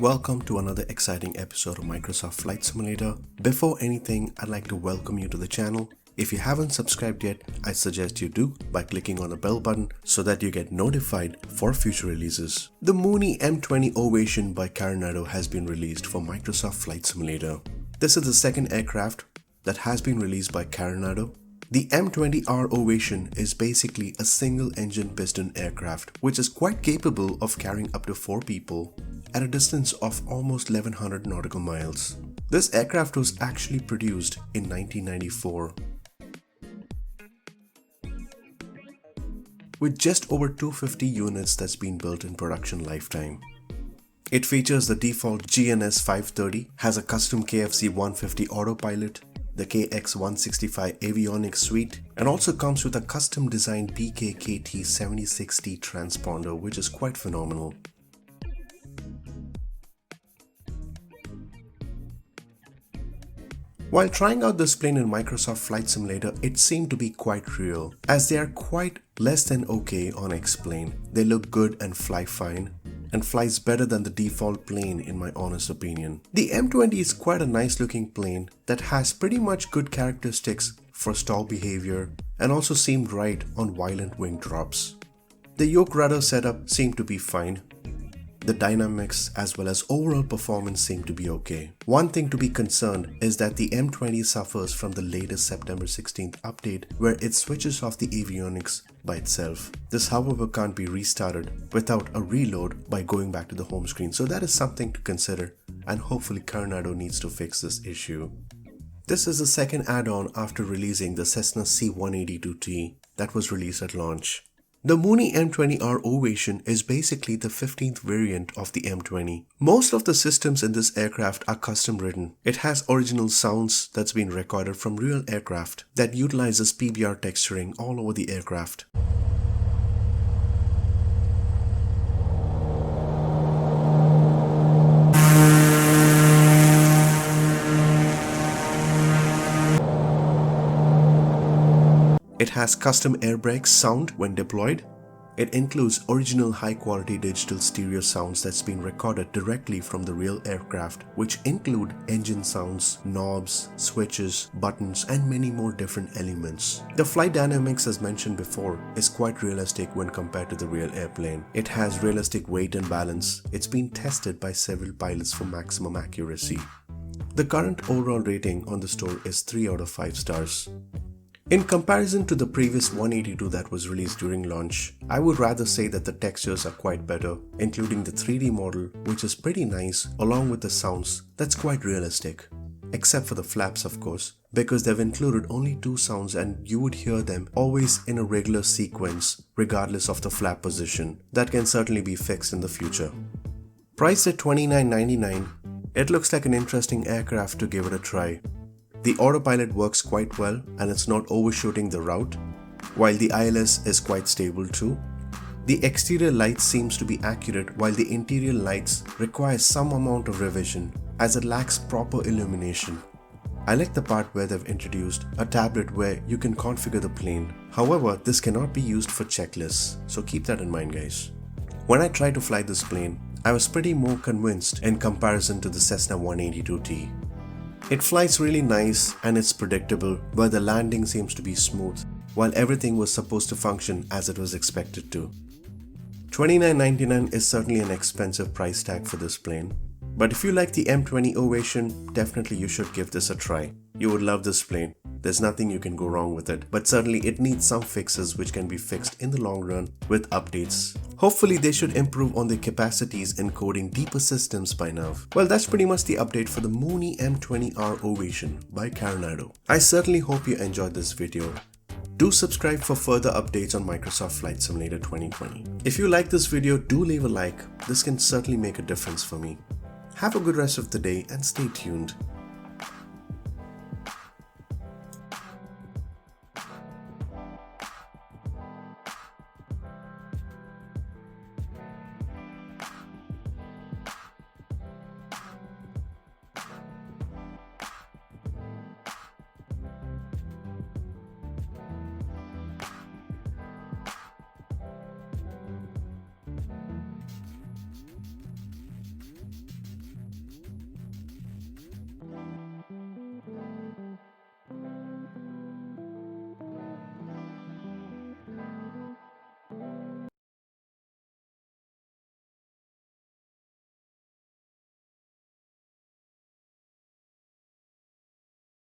Welcome to another exciting episode of Microsoft Flight Simulator. Before anything, I'd like to welcome you to the channel. If you haven't subscribed yet, I suggest you do by clicking on the bell button so that you get notified for future releases. The Mooney M20R Ovation by Carenado has been released for Microsoft Flight Simulator. This is the second aircraft that has been released by Carenado. The M20R Ovation is basically a single-engine piston aircraft which is quite capable of carrying up to 4 people at a distance of almost 1100 nautical miles. This aircraft was actually produced in 1994. With just over 250 units that's been built in production lifetime. It features the default GNS 530, has a custom KFC 150 autopilot, the KX165 avionics suite, and also comes with a custom designed BK KT76C transponder, which is quite phenomenal. While trying out this plane in Microsoft Flight Simulator, it seemed to be quite real, as they are quite less than okay on X-Plane. They look good and fly fine, and flies better than the default plane in my honest opinion. The M20 is quite a nice looking plane that has pretty much good characteristics for stall behavior and also seemed right on violent wing drops. The yoke rudder setup seemed to be fine. The dynamics as well as overall performance seem to be okay. One thing to be concerned is that the M20 suffers from the latest September 16th update where it switches off the avionics by itself. This however can't be restarted without a reload by going back to the home screen, so that is something to consider and hopefully Carenado needs to fix this issue. This is the second add-on after releasing the Cessna C182T that was released at launch. The Mooney M20R Ovation is basically the 15th variant of the M20. Most of the systems in this aircraft are custom written. It has original sounds that's been recorded from real aircraft that utilizes PBR texturing all over the aircraft. It has custom air brakes sound when deployed. It includes original high-quality digital stereo sounds that's been recorded directly from the real aircraft, which include engine sounds, knobs, switches, buttons, and many more different elements. The flight dynamics, as mentioned before, is quite realistic when compared to the real airplane. It has realistic weight and balance. It's been tested by several pilots for maximum accuracy. The current overall rating on the store is 3 out of 5 stars. In comparison to the previous 182 that was released during launch, I would rather say that the textures are quite better, including the 3D model, which is pretty nice, along with the sounds that's quite realistic. Except for the flaps, of course, because they've included only 2 sounds and you would hear them always in a regular sequence, regardless of the flap position. That can certainly be fixed in the future. Priced at $29.99, it looks like an interesting aircraft to give it a try. The autopilot works quite well and it's not overshooting the route, while the ILS is quite stable too. The exterior lights seems to be accurate while the interior lights require some amount of revision as it lacks proper illumination. I like the part where they've introduced a tablet where you can configure the plane. However, this cannot be used for checklists, so keep that in mind guys. When I tried to fly this plane, I was pretty more convinced in comparison to the Cessna 182T. It flies really nice and it's predictable, where the landing seems to be smooth, while everything was supposed to function as it was expected to. $29.99 is certainly an expensive price tag for this plane, but if you like the M20 Ovation, definitely you should give this a try. You would love this plane. There's nothing you can go wrong with it, but certainly it needs some fixes which can be fixed in the long run with updates. Hopefully they should improve on their capacities in coding deeper systems by now. Well, that's pretty much the update for the Mooney M20R Ovation by Carenado. I certainly hope you enjoyed this video. Do subscribe for further updates on Microsoft Flight Simulator 2020. If you like this video, do leave a like. This can certainly make a difference for me. Have a good rest of the day and stay tuned.